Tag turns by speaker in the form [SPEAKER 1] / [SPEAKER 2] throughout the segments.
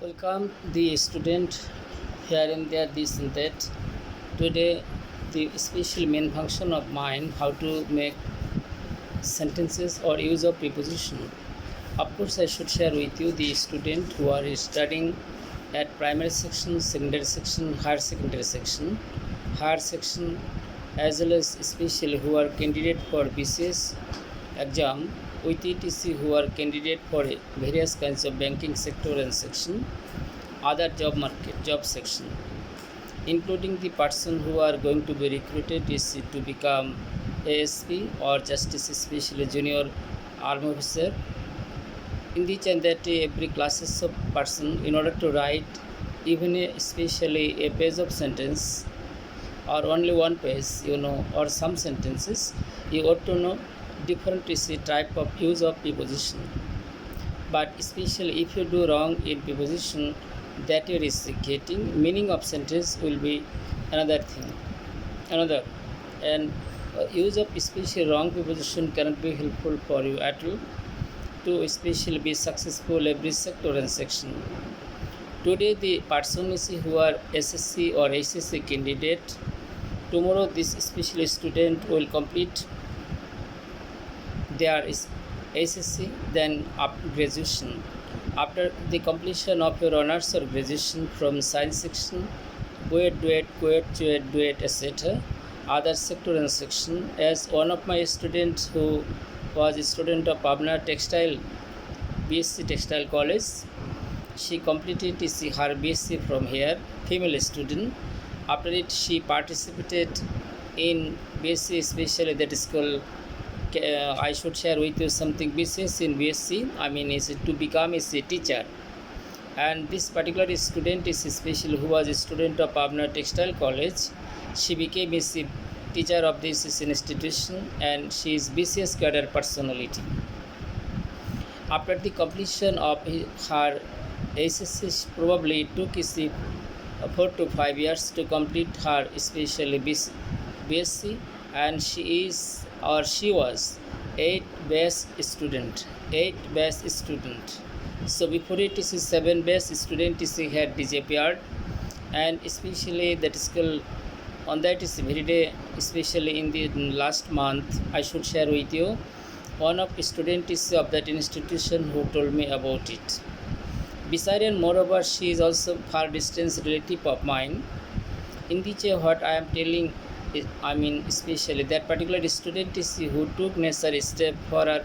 [SPEAKER 1] Welcome the student here and there, this and that. Today, the special main function of mine, how to make sentences or use of preposition. Of course, I should share with you the student who are studying at primary section, secondary section, higher section, as well as especially who are candidate for BCS exam with ETC, who are candidate for various kinds of banking sector and section, other job market, job section, including the person who are going to be recruited is to become ASP or Justice, especially junior army officer. In each and that every classes of person, in order to write even especially a page of sentence or only one page, or some sentences, you ought to know different type of use of preposition. But especially if you do wrong in preposition, that you risk getting meaning of sentence will be another thing. And use of especially wrong preposition cannot be helpful for you at all to especially be successful every sector and section. Today the person who are SSC or HSC candidate, tomorrow this especially student will complete their SSC, then after graduation. After the completion of your honors or graduation from science section, duet, etc., other sector and section, as one of my students who was a student of Pabna Textile, BSc Textile College, she completed her BSc from here, female student. After it, she participated in BSc, especially that is called, I should share with you something, BCS in BSc, is to become a teacher. And this particular student is especially who was a student of Pabna Textile College. She became a teacher of this institution and she is BCS cadre personality. After the completion of her SSC, probably took 4 to 5 years to complete her especially BSc, and she was 8 best student. So before it is 7 best student had disappeared, and especially that school on that is very day, especially in the last month, I should share with you one of students of that institution who told me about it. Besides and moreover, she is also far distance relative of mine. In which what I am telling, especially that particular student is who took necessary step for her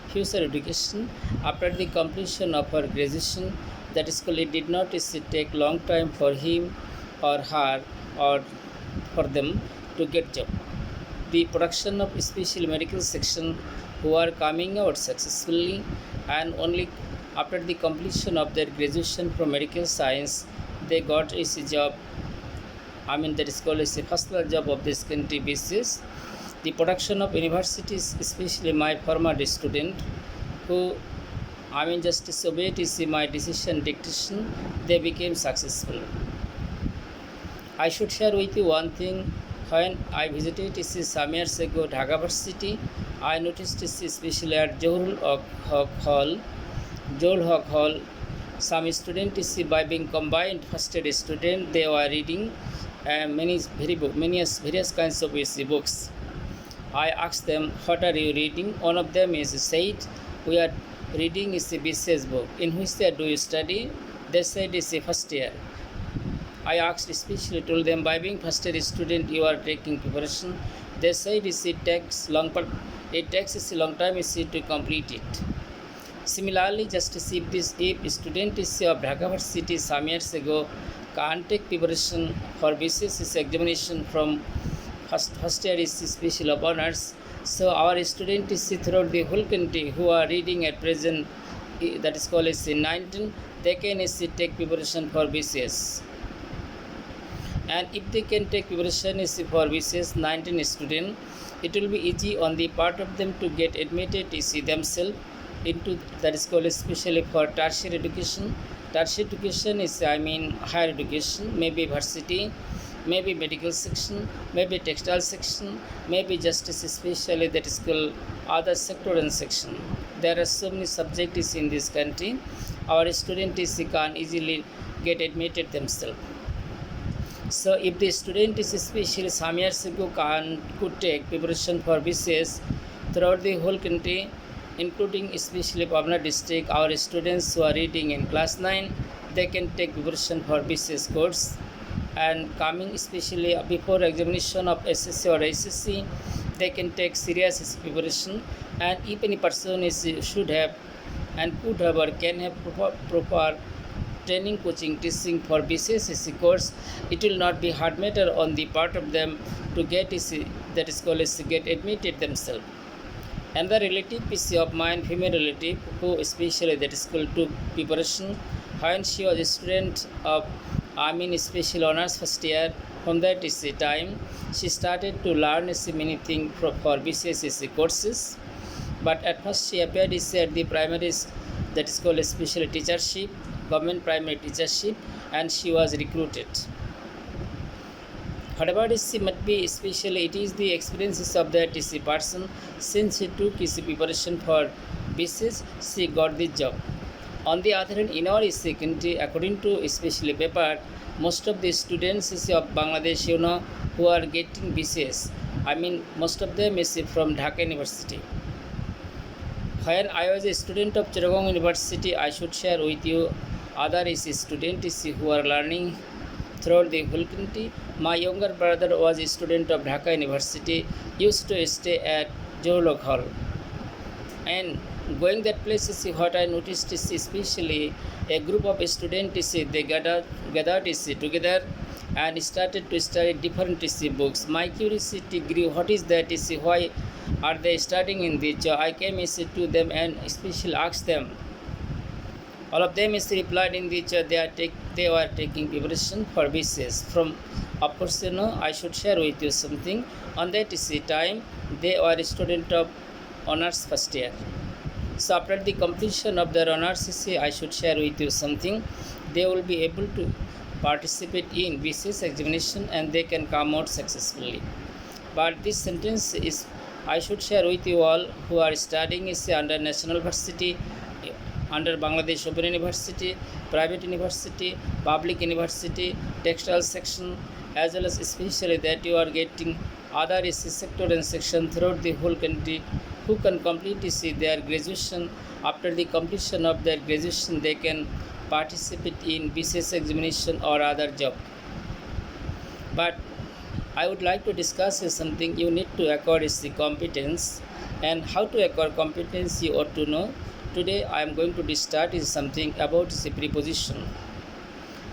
[SPEAKER 1] future education after the completion of her graduation. That school, it did not take long time for him or her or for them to get job. The production of especially medical section who are coming out successfully, and only after the completion of their graduation from medical science, they got a job. That is called as a first class job of this country basis. The production of universities, especially my former student, who just disobeyed my decision dictation, they became successful. I should share with you one thing. When I visited some years ago Dhaka University, I noticed especially at Johul Hall, some students by being combined first year student, they were reading various kinds of books. I asked them, what are you reading? One of them said, we are reading a BCS book. In which year do you study? They said it's a first year. I asked, especially told them, by being first year student, you are taking preparation. They said it takes a long time to complete it. Similarly, just if student of Dhaka University some years ago can't take preparation for BCS examination from first year is special of honors. So our students throughout the whole country who are reading at present, that is called as 19, they can take preparation for BCS. And if they can take preparation for BCS 19 student, it will be easy on the part of them to get admitted themselves into, that is called especially for tertiary education. Tertiary education is higher education, maybe varsity, maybe medical section, maybe textile section, maybe justice, especially that is called other sector and section. There are so many subjects in this country. our students can easily get admitted themselves. So if the student is especially some years ago could take preparation for BCS throughout the whole country, including especially Pabna district, our students who are reading in class 9, they can take preparation for BCS course, and coming especially before examination of SSC or SSC, they can take serious preparation. And if any person should have and could have or can have proper training, coaching, teaching for BCS course, it will not be hard matter on the part of them to get that is called get admitted themselves. And the relative is of mine, female relative, who especially that is called to preparation when she was a student of special honors first year. From that time she started to learn many things for BCS courses. But at first she appeared at the primary, that is called a special teachership, government primary teachership, and she was recruited. Whatever might be, especially it is the experiences of that person. Since she took preparation for BCS, she got the job. On the other hand, in our country, according to especially paper, most of the students of Bangladesh, who are getting BCS, most of them is from Dhaka University. When I was a student of Chittagong University, I should share with you other students who are learning throughout the whole country. My younger brother was a student of Dhaka University, used to stay at Johor Hall. And going that place, what I noticed is especially a group of students, they gathered together and started to study different books. My curiosity grew, what is that? Why are they studying in this? I came to them and especially asked them. All of them replied in which they were taking preparation for BCS. From, of course, I should share with you something. On that time, they were a student of honors first year. So after the completion of their honors, I should share with you something. They will be able to participate in BCS examination and they can come out successfully. But this sentence is, I should share with you all who are studying under National University, under Bangladesh Open University, private university, public university, textile section, as well as especially that you are getting other sector and section throughout the whole country, who can complete their graduation. After the completion of their graduation, they can participate in BCS examination or other job. But I would like to discuss something. You need to acquire the competence, and how to acquire competence you ought to know. Today I am going to start something about the preposition.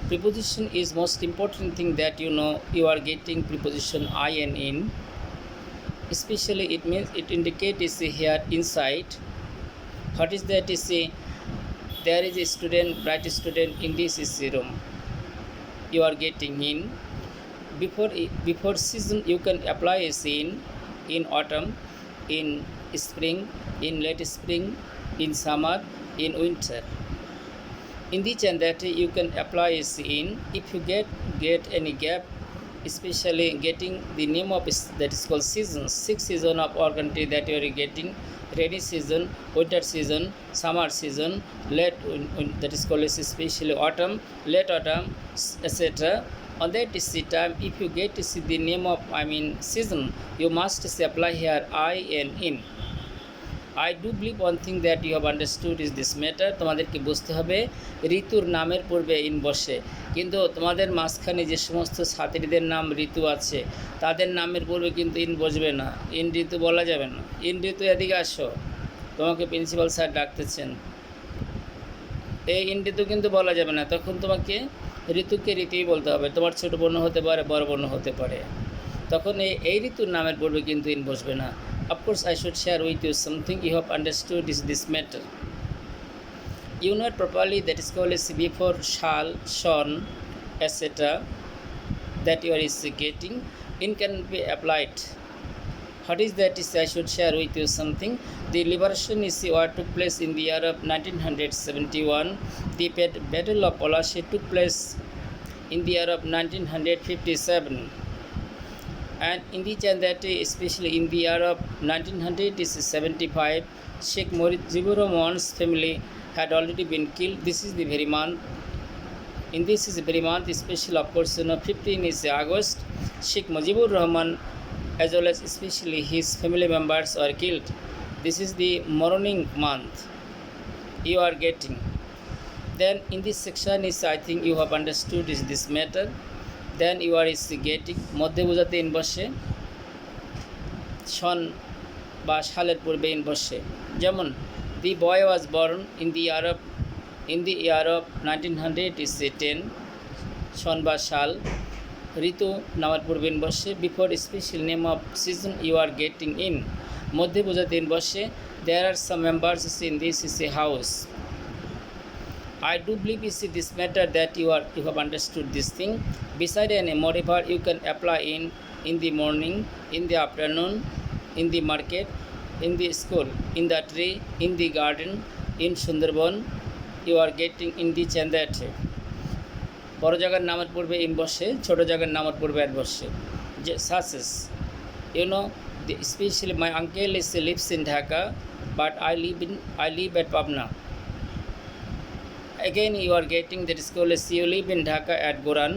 [SPEAKER 1] Preposition is most important thing that you are getting preposition I and in. Especially it means it indicates here inside. What is that? There is a student, bright student in this room. You are getting in. Before season you can apply in autumn, in spring, in late spring, in summer, in winter. In this and that you can apply in. If you get any gap, especially getting the name of that is called seasons, 6 seasons of our country that you are getting: rainy season, winter season, summer season, late that is called especially autumn, late autumn, etc. On that time, if you get to see the name of season, you must apply here I and in. I do believe one thing that you have understood is this matter. তোমাদেরকে বুঝতে হবে ঋতুর নামের পূর্বে in বসে, কিন্তু তোমাদের মাঝখানে যে সমস্ত ছাত্রীদের নাম ঋতু আছে তাদের নামের পূর্বে কিন্তু ইন বসবে না। ইন ঋতু বলা যাবে না। ইন ঋতু এদিকে আসো, তোমাকে প্রিন্সিপাল স্যার ডাকতেছেন। এই ইন ঋতু কিন্তু বলা যাবে না, তখন তোমাকে ঋতুকে ঋতুই বলতে হবে। তোমার ছোট বোন হতে পারে, বড় বোন হতে পারে, তখন এই ঋতুর নামের পূর্বে কিন্তু ইন বসবে না। Of course, I should share with you something you have understood is this matter. You know it properly, that is called as before shall, shone, etc. that you are getting, in can be applied. What is that? I should share with you something. The liberation took place in the year of 1971. The Battle of Polashi took place in the year of 1957. And in the and that especially in the year of 1975, Sheikh Mujibur Rahman's family had already been killed. This is the very month. In this is the very month, special of course, 15 is August. Sheikh Mujibur Rahman, as well as especially his family members, are killed. This is the mourning month you are getting. Then in this section is, I think you have understood is this matter. Then you are is getting মধ্যে বোঝাতে in বসে, সন বা সালের পূর্বে in বসে। যেমন the boy was born in the year of 1900 is 10, সন বা সাল। ঋতু নামার পূর্বে ইন বসে। Before special name of season you are getting in, মধ্যে বোঝাতে ইন বসে। there are some members in this is a house. I do believe is this matter that you have understood this thing. Beside any modifier you can apply in the morning, in the afternoon, in the market, in the school, in the tree, in the garden, in Sundarban. You are getting in the Chandate. বড় জায়গার নামের পূর্বে in বসে, ছোট জায়গার নামের পূর্বে add বসে। যে সাসেস, you know, especially my uncle lives in Dhaka, but I live at Pabna. Again you are getting that is called as you live in Dhaka at Goran.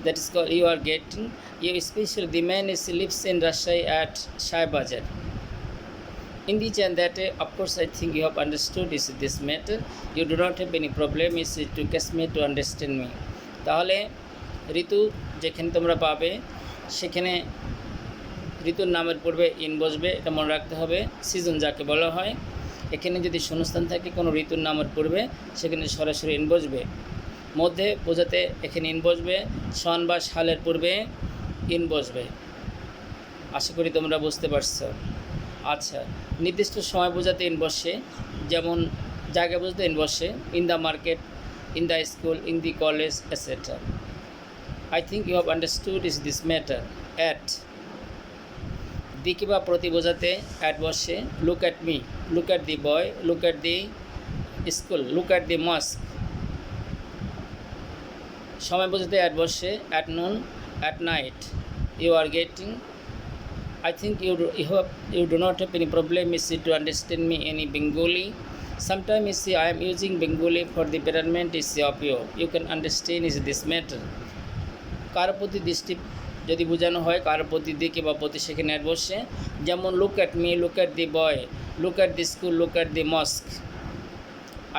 [SPEAKER 1] That is called you are getting. You especially the man lives in Rajshahi at Shai Bazar. In the that of course I think you have understood is this matter. You do not have any problem is to catch me to understand me. তাহলে ঋতু যেখানে তোমরা পাবে সেখানে ঋতুর নামের পূর্বে in বসবে, এটা মনে রাখতে হবে। সিজন যাকে বলা হয়, এখানে যদি শূন্যস্থান থাকে কোনো ঋতুর নামের পূর্বে সেখানে সরাসরি ইন বসবে। মধ্যে বোঝাতে এখানে ইন বসবে, সন বা সালের পূর্বে ইন বসবে। আশা করি তোমরা বুঝতে পারছো। আচ্ছা, নির্দিষ্ট সময় বোঝাতে ইন বসে, যেমন জায়গা বুঝতে ইন বসে, in the market, in the school, in the college etcetera. I think you have understood is this matter. At দিকে বা প্রতি বোঝাতে অ্যাট বসে। Look at me, look at the boy, look at the school, look at the mosque. সময় বোঝাতে at বসে। At noon, at night. You are getting, I think you do not have any problem is to understand me any Bengali. Sometimes is I am using Bengali for the betterment is of you. You can understand is this matter. কার প্রতি দৃষ্টি যদি বোঝানো হয়, কার প্রতি দিকে বা প্রতি সেখানে অ্যাড বসে। যেমন look at me, look at the boy, look at the school, look at the mosque.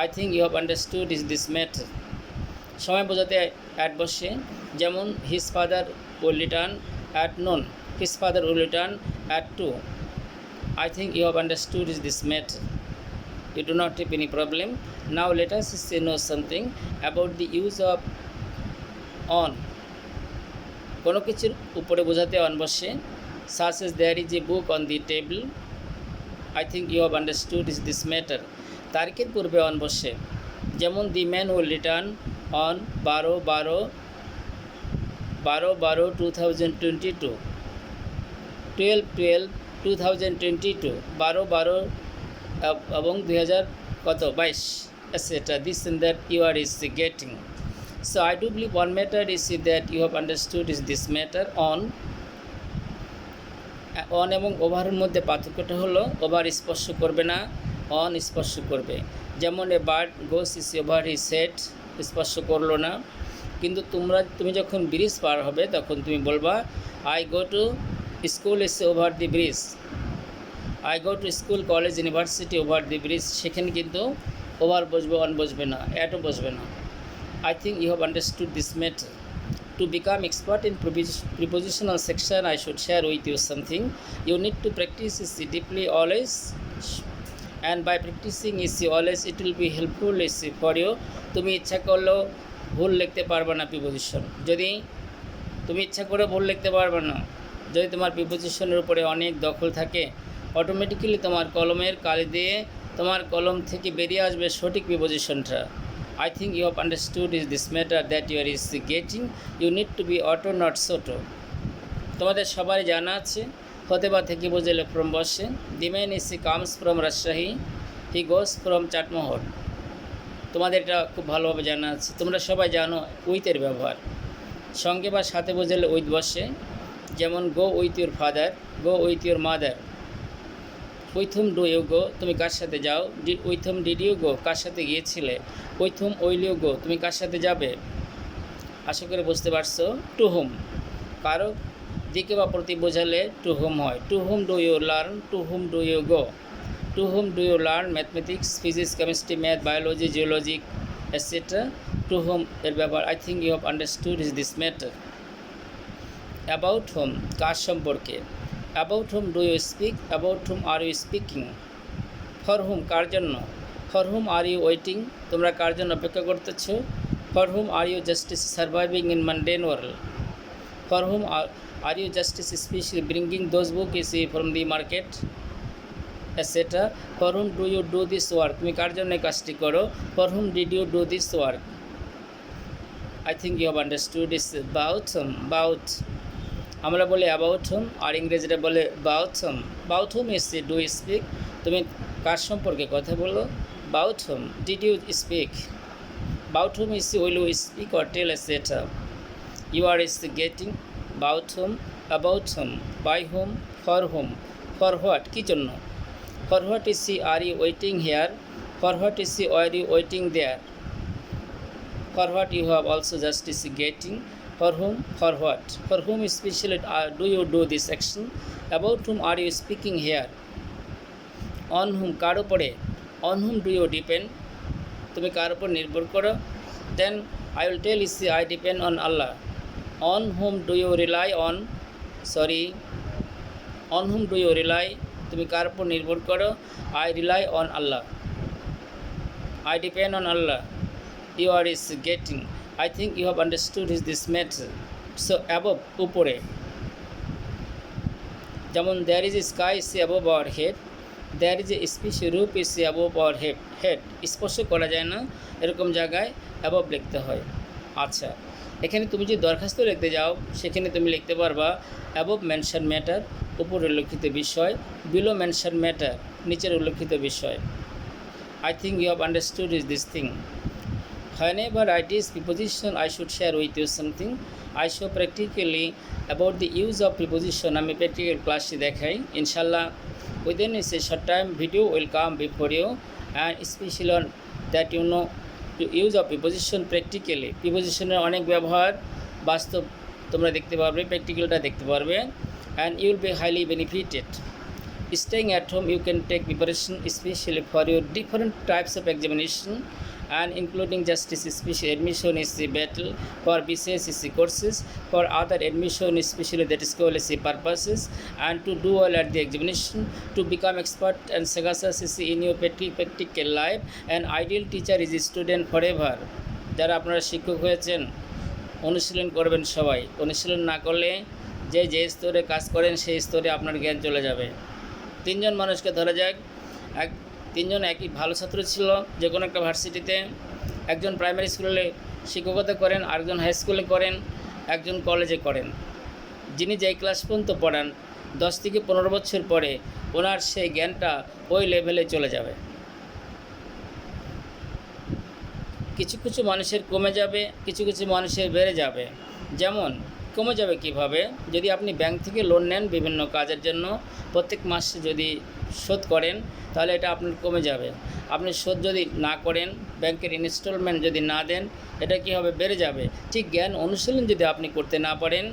[SPEAKER 1] I think you have understood is this matter. সময় বোঝাতে অ্যাড বসে। যেমন his father will return at noon. His father will return at 2. I think you have understood is this matter. You do not have any problem. Now let us know something about the use of on. কোনো কিছুর উপরে বোঝাতে on বসে। such as there is a book on the table. I think you have understood is this matter. তারিখের পূর্বে on বসে। যেমন the man will return on 12/12/2022, 12/12/2022, 12/12 এবং 2022 etc. This and that you are is getting. So I do believe one matter is that you have understood is this matter. On এবং ওভারের মধ্যে পার্থক্যটা হলো ওভার স্পর্শ করবে না, অন স্পর্শ করবে। যেমন a bird goes is over he said, স্পর্শ করলো না। কিন্তু তুমি যখন ব্রিজ পার হবে তখন তুমি বলবা I go to school is over the bridge, I go to school college university over the bridge. সেখানে কিন্তু ওভার বসবে, অন বসবে না, অ্যাটও বসবে না। I think you have understood this matter. To become expert in prepositional section, I should share with you something. You need to practice this deeply always, and by practicing is always it will be helpful is for you. তুমি ইচ্ছা করলেও ভুল লিখতে পারবে না preposition. যদি তুমি ইচ্ছা করে ভুল লিখতে পারবে না, যদি তোমার প্রিপোজিশনের উপরে অনেক দখল থাকে, অটোমেটিক্যালি তোমার কলমের কালি দিয়ে তোমার কলম থেকে বেরিয়ে আসবে সঠিক প্রিপোজিশনটা। I think you have understood is this matter that you are is getting. You need to be auto not soto. তোমাদের সবাই জানা আছে ফতেবা থেকে বুঝলে ফ্রম বসে। The man is comes from Rajshahi, he goes from Chatmohar. তোমাদের এটা খুব ভালোভাবে জানা আছে। তোমরা সবাই জানো উইথের ব্যবহার। সঙ্গে বা সাথে বুঝলে উইথ বসে। যেমন go with your father, go with your mother, with whom do you go, তুমি কার সাথে যাও। With whom did you go, কার সাথে গিয়েছিলে। With whom will you go, তুমি কার সাথে যাবে। আশা করে বুঝতে পারছো। টু হুম, কারো দিকে বা প্রতি বোঝালে টু হুম হয়। To whom do you learn, to whom do you go. To whom do you learn mathematics, physics, chemistry, math, biology, geology etcetera. To whom এর ব্যাপার I think you have understood is this matter. About whom, কার সম্পর্কে। About whom do you speak, about whom are you speaking. For whom, কার জন্য। For whom are you waiting, তোমরা কার জন্য অপেক্ষা করতেছো। For whom are you justice surviving in mundane world. For whom are you justice specially bringing those book is from the market etcetera. For whom do you do this work, তুমি কার জন্য কাজটি করো। For whom did you do this work. I think you have understood is bout whom. Bout আমরা বলি about whom, আর ইংরেজিরা বলে bout whom. Bout whom is do speak, তুমি কার সম্পর্কে কথা বলো। Bout whom did you speak. Bout whom is will you speak or tell etcetera. You are is getting. Bout whom, about whom, by whom, for whom, for what, কী জন্য। For what is are you waiting here. For what is are you waiting there. For what you have also just is getting. For whom, for what. For whom especially do you do this action. About whom are you speaking here. On whom, কার উপরে। On whom do you depend, তুমি কার উপর নির্ভর করো। Then I will tell you, I depend on Allah. On whom do you rely on, sorry, on whom do you rely, তুমি কার উপর নির্ভর করো। I rely on Allah. I depend on Allah. You are is getting. I think you have understood this matter. So above, উপরে, যেমন there is a sky is above our head, there is a special roof is above our head. স্পর্শ করা যায় না এরকম জায়গায় above লিখতে হয়। আচ্ছা, এখানে তুমি যদি দরখাস্ত লিখতে যাও সেখানে তুমি লিখতে পারবা above mention matter, উপরে উল্লেখিত বিষয়, below mention matter, নিচের উল্লেখিত বিষয়। I think you have understood this thing. Whenever I teach preposition, I should share with you something. I show practically about the use of preposition. আমি practical class দেখাই ইনশাল্লাহ। Within a short time video will come before you, and especially on that you know to use of preposition practically. Prepositionের অনেক ব্যবহার বাস্তব তোমরা দেখতে পারবে, প্র্যাকটিক্যালটা দেখতে পারবে, and you will be highly benefited. Staying at home, you can take preparation especially for your different types of examination, and including justice special admission is the battle for BCS courses, for other admission especially that is scholarly purposes, and to do well at the examination, to become expert and sagacious in your practical life. An ideal teacher is a student forever. যারা আপনারা শিক্ষক হয়েছেন অনুশীলন করবেন সবাই। অনুশীলন না করলে যে স্তরে কাজ করেন সেই স্তরে আপনার জ্ঞান চলে যাবে। তিনজন মানুষকে ধরা যাক, তিনজন একই ভালো ছাত্র ছিল যে কোনো একটা ভার্সিটিতে। একজন প্রাইমারি স্কুলে শিক্ষকতা করেন, আরেকজন হাই স্কুলে করেন, একজন কলেজে করেন। যিনি যেই ক্লাস পর্যন্ত পড়ান 10 থেকে 15 বছর পরে ওনার সেই জ্ঞানটা ওই লেভেলে চলে যাবে। কিছু কিছু মানুষের কমে যাবে, কিছু কিছু মানুষের বেড়ে যাবে। যেমন কমে যাবে কিভাবে, যদি আপনি ব্যাংক থেকে লোন নেন বিভিন্ন কাজের জন্য, প্রত্যেক মাসে যদি শোধ করেন তাহলে এটা আপনার কমে যাবে। আপনি শোধ যদি না করেন, ব্যাংকের ইনস্টলমেন্ট যদি না দেন, এটা কী হবে, বেড়ে যাবে। ঠিক জ্ঞান অনুশীলন যদি আপনি করতে না পারেন,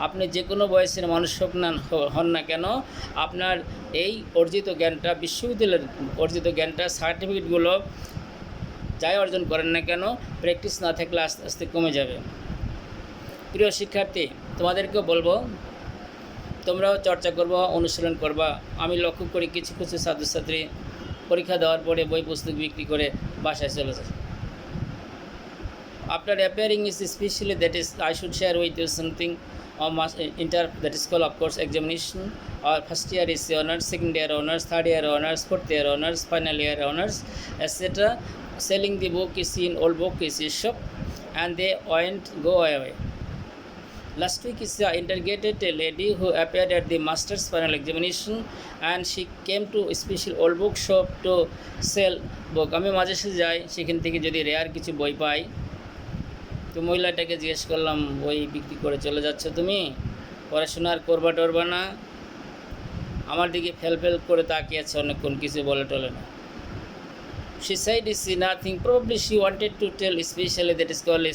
[SPEAKER 1] আপনি যে কোনো বয়সের মানুষ হন না কেন, আপনার এই অর্জিত জ্ঞানটা, বিশ্ববিদ্যালয়ের অর্জিত জ্ঞানটা, সার্টিফিকেটগুলো যাই অর্জন করেন না কেন, প্র্যাকটিস না থাকলে আস্তে আস্তে কমে যাবে। প্রিয় শিক্ষার্থী, তোমাদেরকেও বলবো তোমরাও চর্চা করবা, অনুশীলন করবা। আমি লক্ষ্য করি কিছু কিছু ছাত্রছাত্রী পরীক্ষা দেওয়ার পরে বই পুস্তক বিক্রি করে বাসায় চলে যায়। After appearing is especially, that is I should share with you something on that is called of course examination, or first year is honors, second year honors, third year honors, fourth year honors, final year honors, etc. Selling the book is in old book is a shop, and they won't go away. Last week is interrogated a lady who appeared at the master's final examination, and she came to a special old book shop to sell book. আমি মাঝে সাঝে যাই, সেখান থেকে যদি rare কিছু বই পাই। তো মহিলাটাকে জিজ্ঞেস করলাম, বই বিক্রি করে চলে যাচ্ছ তুমি, পড়াশোনা আর করবা টরবা না? আমার দিকে ফেল ফেল করে তাকিয়ে আছে অনেকক্ষণ, কিছু বলে টলে না। She said nothing. Probably she wanted to tell, especially that is called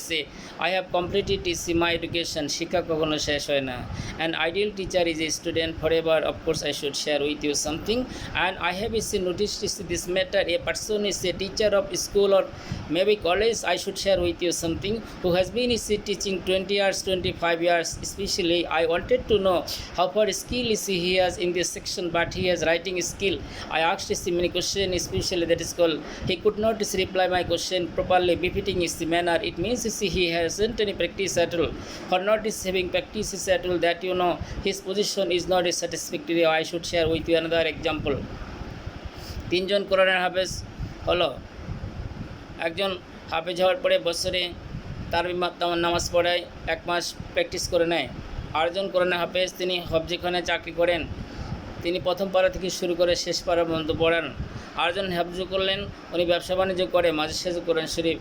[SPEAKER 1] I have completed my education. শিক্ষা কখনো শেষ হয় না. An ideal teacher is a student forever. Of course, I should share with you something. And I have noticed this matter. A person is a teacher of school or maybe college. I should share with you something. Who has been teaching 20 years, 25 years. Especially, I wanted to know how far skill he has in this section, but he has writing skill. I asked many questions, especially that is called. He could not reply my question properly, befitting his manner. It means he hasn't any practice at all. For not having practice at all, that his position is not satisfactory. I should share with you another example. তিনজন কোরআনের হাফেজ হলো। একজন হাফেজ হওয়ার পরে বছরে তার নামাজ পড়ায় 1 মাস প্র্যাকটিস করে নেয়। আরেকজন কোরআনের হাফেজ, তিনি হফজিখানে চাকরি করেন, তিনি প্রথম পারা থেকে শুরু করে শেষ পারা পর্যন্ত পড়ান। আরেকজন হাফজ করলেন, উনি ব্যবসা বাণিজ্য করে, মাঝে সাঝে কোরআন শরীফ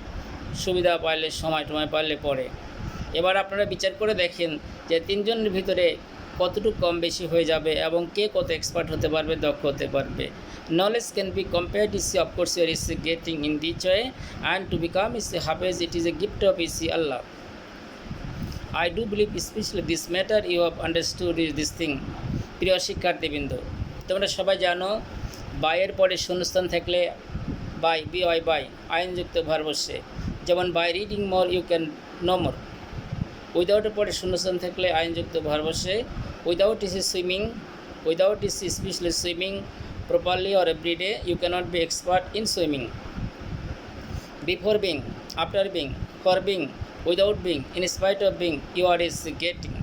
[SPEAKER 1] সুবিধা পাইলে সময় পাইলে পড়ে। এবার আপনারা বিচার করে দেখেন যে তিনজনের ভিতরে কতটুকু কম বেশি হয়ে যাবে এবং কে কত এক্সপার্ট হতে পারবে, দক্ষ হতে পারবে। Knowledge can be compared of course you're getting in this way and to become hafiz it is a gift of Allah. I do believe especially this matter you have understood is this thing. প্রিয় শিক্ষার্থীবৃন্দ, তোমরা সবাই জানো বাইয়ের পরে শূন্যস্থান থাকলে by আইনযুক্ত ভার বসে, যেমন by reading more you can know more. উইদাউটের পরে শূন্যস্থান থাকলে আইনযুক্ত ভার বসে। Without swimming, without specially swimming properly or every day, you cannot be expert in swimming. Before being, after being, for being, without being, in spite of being, you are getting.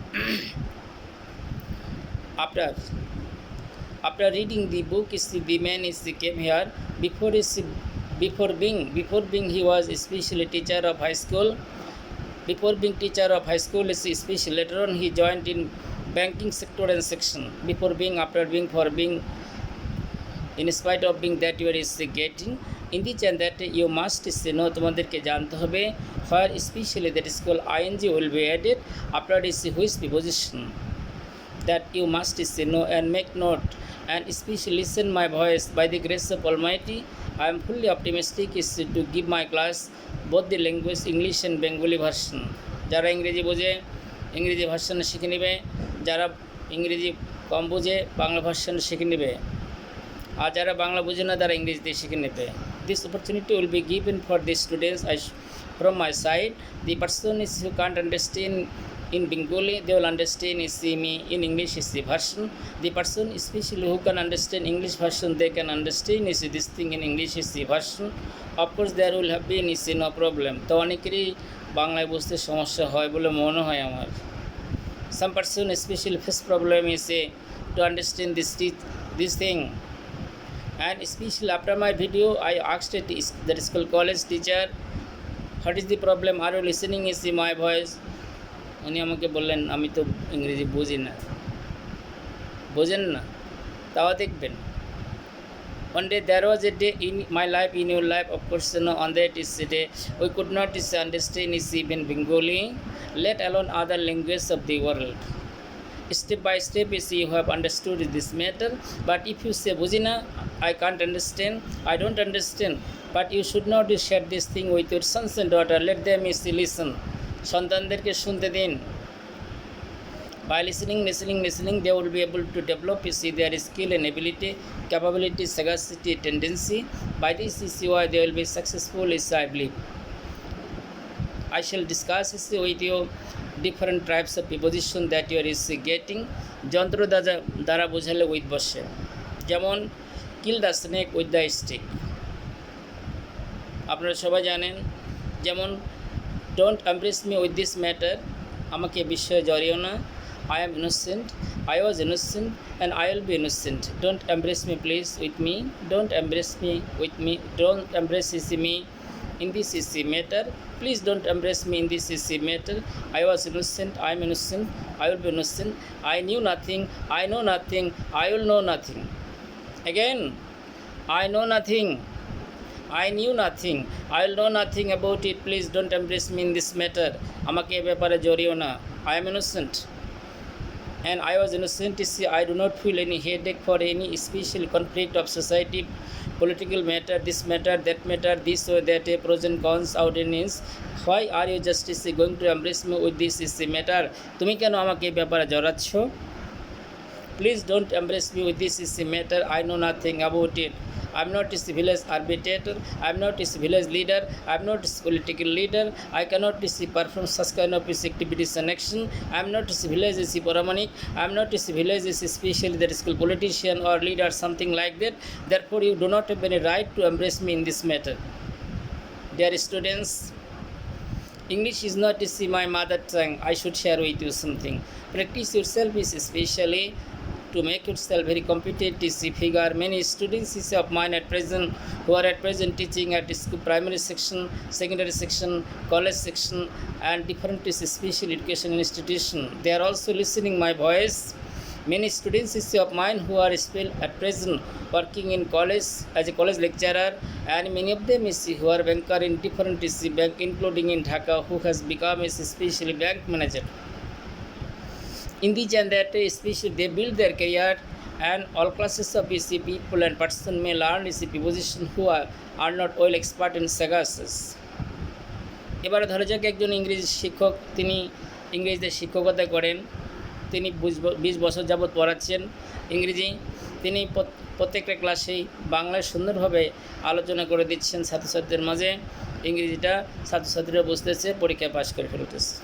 [SPEAKER 1] After reading the book, the man came here. Before being, he was especially teacher of high school. Before being teacher of high school, especially later on he joined in banking sector and section. Before being, after being, for being, in spite of being, that you are getting. In this and that you must know, তোমাদেরকে জানতে হবে where especially that is called ing will be added after this which preposition, that you must know and make note and especially listen my voice. By the grace of Almighty, I am fully optimistic to give my class both the language English and Bengali version. যারা ইংরেজি বোঝে ইংরেজি version শিখে নেবে, যারা ইংরেজি কম বোঝে Bangla version শিখে নেবে, আর যারা বাংলা বোঝে না তারা ইংরেজিতে শিখে নেবে। This opportunity will be given for the students from my side. The person who can't understand in Bengali, they will understand me in English version. The person especially who can understand English version, they can understand this thing in English version. Of course there will have been no problem. তো অনেকেরই বাংলায় বুঝতে সমস্যা হয় বলে মনে হয় আমার। Some person especially face problem is to understand this thing. And especially after my video, I asked the school college teacher, what is the problem, are you listening my voice? উনি আমাকে বললেন আমি তো ইংরেজি বুঝি না। বোঝেন না, তাও দেখবেন। One day there was a day in my life, in your life, of course, on that day we could not understand even Bengali, let alone other languages of the world. Step by step you have understood this matter, but if you say bujina, I can't understand, I don't understand, but you should not share this thing with your sons and daughter. Let them listen. সন্তানদেরকে শুনতে দিন। By listening, they will be able to develop their skill and ability, capability, sagacity, tendency. By this why they will be successful, I believe. I shall discuss with you different types of preposition that you are getting. যন্ত্র দ্বারা বোঝালে with বসে, যেমন kill the snake with the stick, আপনারা সবাই জানেন। যেমন don't embrace me with this matter, আমাকে বিষয়ে জড়িও না। I am innocent, I was innocent and I will be innocent. Don't embrace me please with me, don't embrace me with me, don't embrace me in this matter, please don't embrace me in this matter. I was innocent, I am innocent, I will be innocent. I knew nothing, I know nothing, I will know nothing. Again, I know nothing, I knew nothing, I will know nothing about it. Please don't embrace me in this matter, আমাকে এ ব্যাপারে জড়িও না। I am innocent and I was innocent. I do not feel any headache for any special conflict of society, political matter, this matter, that matter, this or that, pros and cons, out and ins. Why are you just going to embrace me with this matter? তুমি কেন আমাকে এই ব্যাপারে জড়াচ্ছ? Please don't embrace me with this matter. I know nothing about it. I'm not a village arbitrator. I'm not a village leader. I'm not a political leader. I cannot perform such kind of activities and action. I'm not a village paramanic. I'm not a village especially that is politician or leader, something like that. Therefore, you do not have any right to embrace me in this matter. Dear students, English is not my mother tongue. I should share with you something. Practice yourself is especially to make yourself very competitive figure. Many students of mine at present who are at present teaching at school, primary section, secondary section, college section, and different special education institution, they are also listening my voice. Many students of mine who are still at present working in college as a college lecturer, and many of them who are banker in different bank, including in Dhaka, who has become a special bank manager. In this and that, especially they build their career, and all classes of people and person may learn position who are not well expert in sagaces. এবারে ধরা যাক একজন ইংরেজি শিক্ষক, তিনি ইংরেজিতে শিক্ষকতা করেন, তিনি 20 বছর যাবৎ পড়াচ্ছেন ইংরেজি। তিনি প্রত্যেকটা ক্লাসেই বাংলায় সুন্দরভাবে আলোচনা করে দিচ্ছেন ছাত্রছাত্রীদের মাঝে। ইংরেজিটা ছাত্রছাত্রীরা বুঝতেছে, পরীক্ষায় পাশ করে ফেলতেছে।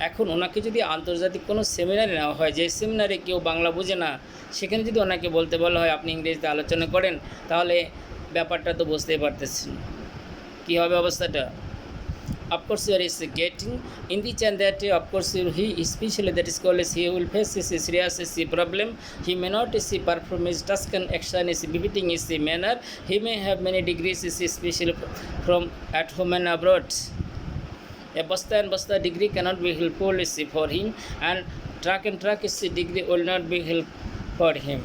[SPEAKER 1] এখন ওনাকে যদি আন্তর্জাতিক কোনো সেমিনারে নেওয়া হয়, যে সেমিনারে কেউ বাংলা বোঝে না, সেখানে যদি ওনাকে বলতে বলা হয় আপনি ইংরেজিতে আলোচনা করেন, তাহলে ব্যাপারটা তো বুঝতেই পারতেছেন কী হবে অবস্থাটা। Of course, you are getting in the and that, of course, he especially that is called he will face a serious problem. He may not perform his task and action befitting his manner. He may have many degrees, especially from at home and abroad. A basta degree cannot be helpful for him, and track degree will not be helpful for him.